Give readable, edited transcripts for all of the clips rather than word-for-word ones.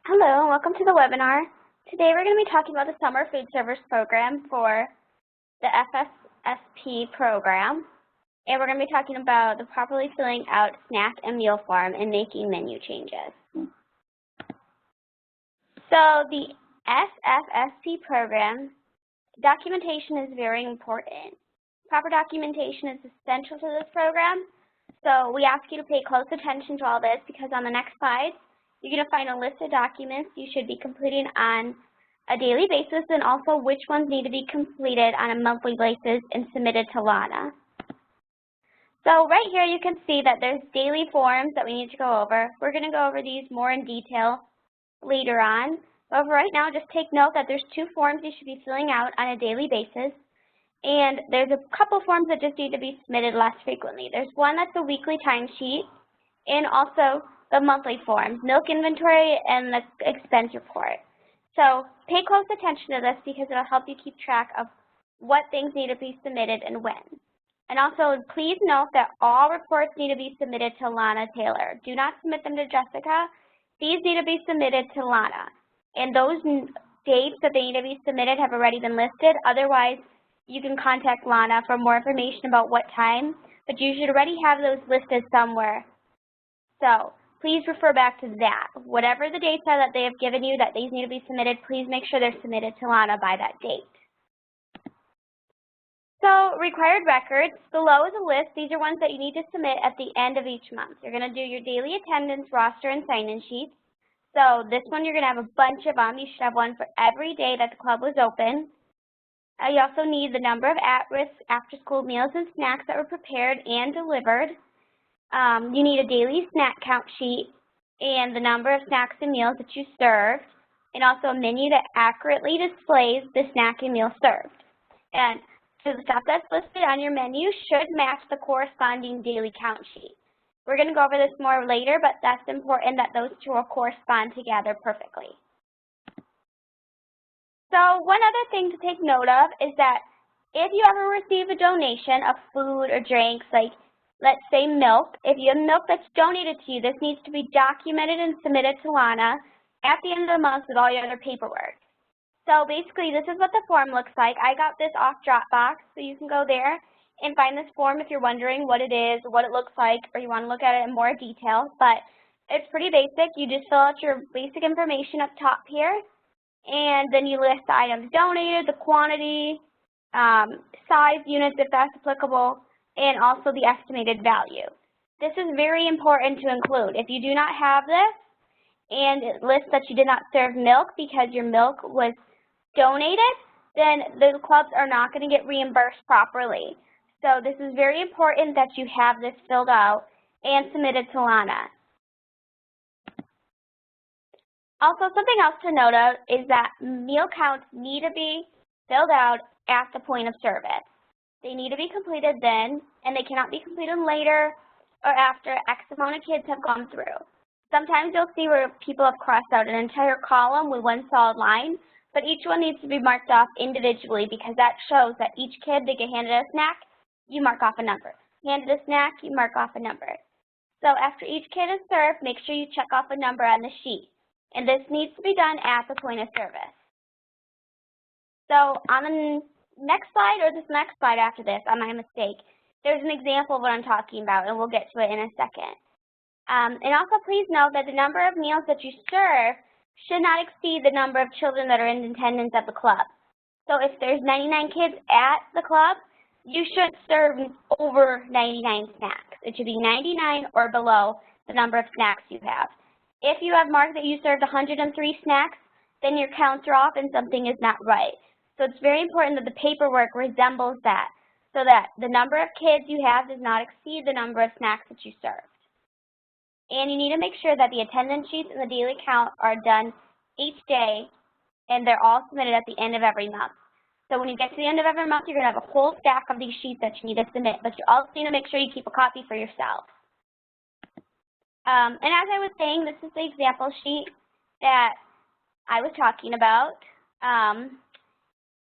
Hello and welcome to the webinar. Today we're going to be talking about the Summer Food Service Program for the FSSP program. And we're going to be talking about the properly filling out snack and meal form and making menu changes. So the SFSP program, documentation is very important. Proper documentation is essential to this program. So we ask you to pay close attention to all this because on the next slide, you're going to find a list of documents you should be completing on a daily basis and also which ones need to be completed on a monthly basis and submitted to LANA. So right here you can see that there's daily forms that we need to go over. We're going to go over these more in detail later on. But right now, just take note that there's 2 forms you should be filling out on a daily basis. And there's a couple forms that just need to be submitted less frequently. There's one that's a weekly timesheet and also the monthly forms, milk inventory and the expense report. So pay close attention to this because it'll help you keep track of what things need to be submitted and when. And also please note that all reports need to be submitted to Lana Taylor. Do not submit them to Jessica. These need to be submitted to Lana. And those dates that they need to be submitted have already been listed. Otherwise, you can contact Lana for more information about what time, but you should already have those listed somewhere. So please refer back to that. Whatever the dates are that they have given you that these need to be submitted, please make sure they're submitted to Lana by that date. So required records, below is a list. These are ones that you need to submit at the end of each month. You're going to do your daily attendance roster and sign-in sheets. So this one you're going to have a bunch of them. You should have one for every day that the club was open. You also need the number of at-risk after-school meals and snacks that were prepared and delivered. You need a daily snack count sheet and the number of snacks and meals that you served, and also a menu that accurately displays the snack and meal served. And so the stuff that's listed on your menu should match the corresponding daily count sheet. We're going to go over this more later, but that's important that those two will correspond together perfectly. So one other thing to take note of is that if you ever receive a donation of food or drinks, like let's say milk, if you have milk that's donated to you, this needs to be documented and submitted to Lana at the end of the month with all your other paperwork. So basically, this is what the form looks like. I got this off Dropbox, so you can go there and find this form if you're wondering what it is, what it looks like, or you want to look at it in more detail. But it's pretty basic. You just fill out your basic information up top here, and then you list the items donated, the quantity, size units if that's applicable, and also the estimated value. This is very important to include. If you do not have this, and it lists that you did not serve milk because your milk was donated, then the clubs are not going to get reimbursed properly. So this is very important that you have this filled out and submitted to Lana. Also, something else to note of is that meal counts need to be filled out at the point of service. They need to be completed then, and they cannot be completed later or after X amount of kids have gone through. Sometimes you'll see where people have crossed out an entire column with one solid line, but each one needs to be marked off individually because that shows that each kid, they get handed a snack, you mark off a number. Handed a snack, you mark off a number. So after each kid is served, make sure you check off a number on the sheet. And this needs to be done at the point of service. So on the next slide, or this next slide after this, on my mistake, there's an example of what I'm talking about, and we'll get to it in a second. And also please note that the number of meals that you serve should not exceed the number of children that are in attendance at the club. So if there's 99 kids at the club, you should serve over 99 snacks. It should be 99 or below the number of snacks you have. If you have marked that you served 103 snacks, then your counts are off and something is not right. So it's very important that the paperwork resembles that so that the number of kids you have does not exceed the number of snacks that you served. And you need to make sure that the attendance sheets and the daily count are done each day, and they're all submitted at the end of every month. So when you get to the end of every month, you're going to have a whole stack of these sheets that you need to submit, but you also need to make sure you keep a copy for yourself. And as I was saying, this is the example sheet that I was talking about.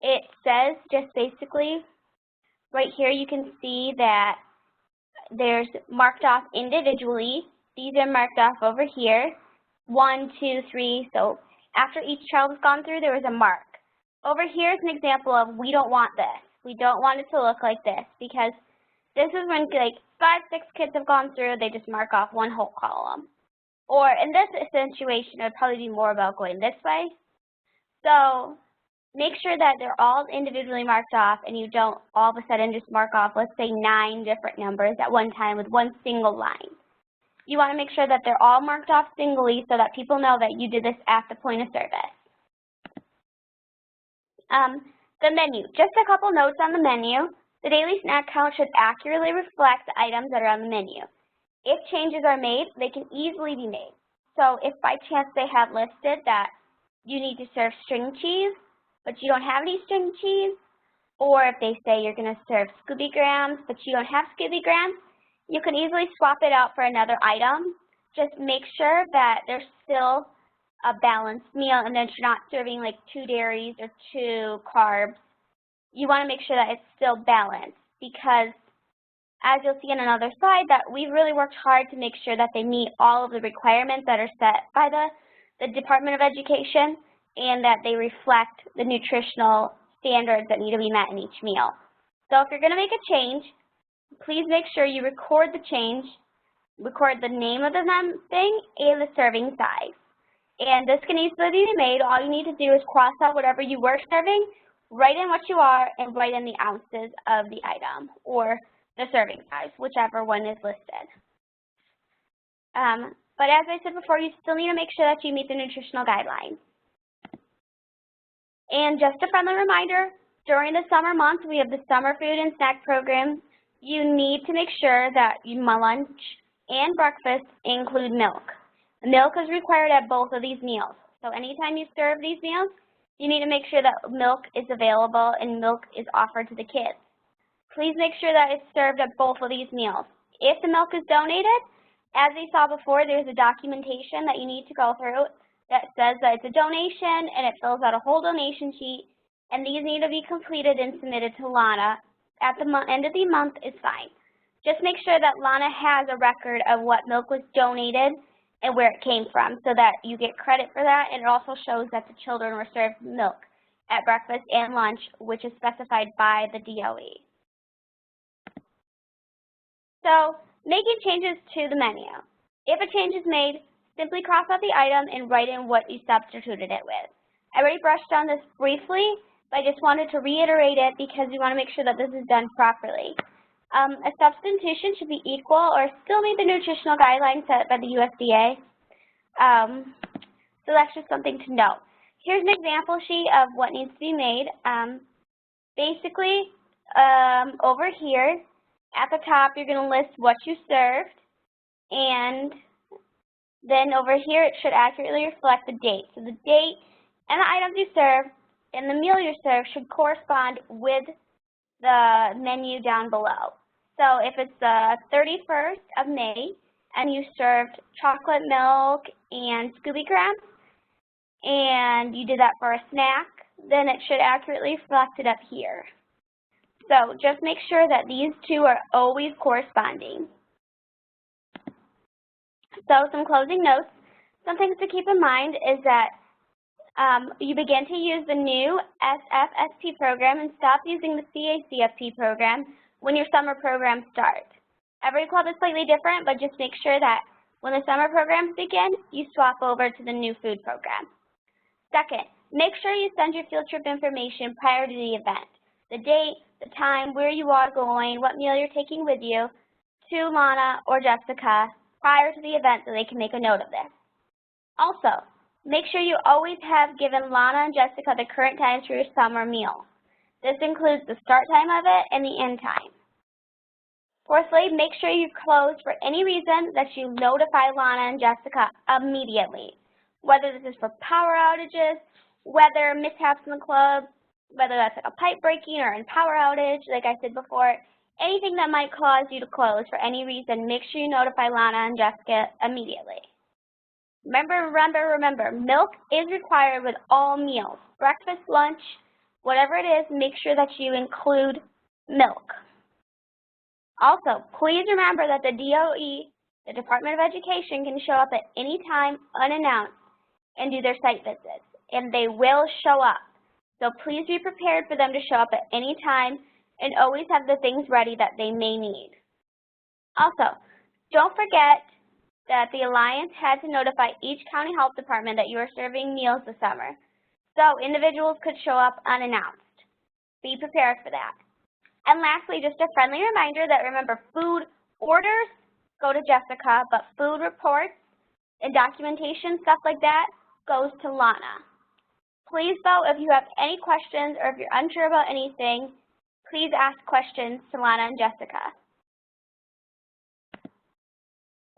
It says just basically, right here you can see that there's marked off individually. These are marked off over here. 1, 2, 3. So after each child has gone through, there was a mark. Over here is an example of we don't want this. We don't want it to look like this because this is when like 5, 6 kids have gone through, they just mark off one whole column. Or in this situation, it would probably be more about going this way. So make sure that they're all individually marked off and you don't all of a sudden just mark off, let's say 9 different numbers at one time with one single line. You want to make sure that they're all marked off singly so that people know that you did this at the point of service. The menu, just a couple notes on the menu. The daily snack count should accurately reflect the items that are on the menu. If changes are made, they can easily be made. So if by chance they have listed that you need to serve string cheese, but you don't have any string cheese, or if they say you're going to serve Scooby Grams, but you don't have Scooby Grams, you can easily swap it out for another item. Just make sure that there's still a balanced meal and that you're not serving like 2 dairies or 2 carbs. You want to make sure that it's still balanced because as you'll see in another slide that we've really worked hard to make sure that they meet all of the requirements that are set by the Department of Education and that they reflect the nutritional standards that need to be met in each meal. So if you're going to make a change, please make sure you record the change, record the name of the thing and the serving size. And this can easily be made. All you need to do is cross out whatever you were serving, write in what you are, and write in the ounces of the item or the serving size, whichever one is listed. But as I said before, you still need to make sure that you meet the nutritional guidelines. And just a friendly reminder, during the summer months, we have the summer food and snack program. You need to make sure that your lunch and breakfast include milk. Milk is required at both of these meals. So anytime you serve these meals, you need to make sure that milk is available and milk is offered to the kids. Please make sure that it's served at both of these meals. If the milk is donated, as we saw before, there's a documentation that you need to go through that says that it's a donation and it fills out a whole donation sheet, and these need to be completed and submitted to Lana. At the end of the month is fine. Just make sure that Lana has a record of what milk was donated and where it came from so that you get credit for that, and it also shows that the children were served milk at breakfast and lunch, which is specified by the DOE. So, making changes to the menu. If a change is made, simply cross out the item and write in what you substituted it with. I already brushed on this briefly, but I just wanted to reiterate it because we want to make sure that this is done properly. A substitution should be equal or still meet the nutritional guidelines set by the USDA. So that's just something to note. Here's an example sheet of what needs to be made. Basically, over here, at the top, you're going to list what you served, and then over here, it should accurately reflect the date. So the date and the items you serve and the meal you serve should correspond with the menu down below. So if it's the 31st of May and you served chocolate milk and Scooby Grams, and you did that for a snack, then it should accurately reflect it up here. So just make sure that these two are always corresponding. So some closing notes. Some things to keep in mind is that you begin to use the new SFSP program and stop using the CACFP program when your summer program starts. Every club is slightly different, but just make sure that when the summer programs begin, you swap over to the new food program. Second, make sure you send your field trip information prior to the event. The date, the time, where you are going, what meal you're taking with you, to Lana or Jessica prior to the event so they can make a note of this. Also, make sure you always have given Lana and Jessica the current times for your summer meal. This includes the start time of it and the end time. Fourthly, make sure you close for any reason that you notify Lana and Jessica immediately. Whether this is for power outages, weather mishaps in the club, whether that's like a pipe breaking or a power outage, like I said before, anything that might cause you to close for any reason, make sure you notify Lana and Jessica immediately. Remember, milk is required with all meals. Breakfast, lunch, whatever it is, make sure that you include milk. Also, please remember that the DOE The Department of Education can show up at any time unannounced and do their site visits, and they will show up. So please be prepared for them to show up at any time and always have the things ready that they may need. Also, don't forget that the Alliance had to notify each county health department that you are serving meals this summer, so individuals could show up unannounced. Be prepared for that. And lastly, just a friendly reminder that remember, food orders go to Jessica, but food reports and documentation, stuff like that, goes to Lana. Please, though, if you have any questions or if you're unsure about anything, please ask questions to Lana and Jessica.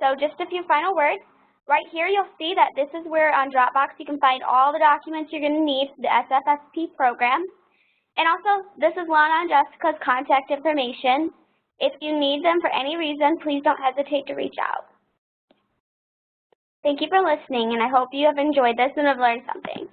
So just a few final words. Right here you'll see that this is where on Dropbox you can find all the documents you're going to need for the SFSP program. And also, this is Lana and Jessica's contact information. If you need them for any reason, please don't hesitate to reach out. Thank you for listening, and I hope you have enjoyed this and have learned something.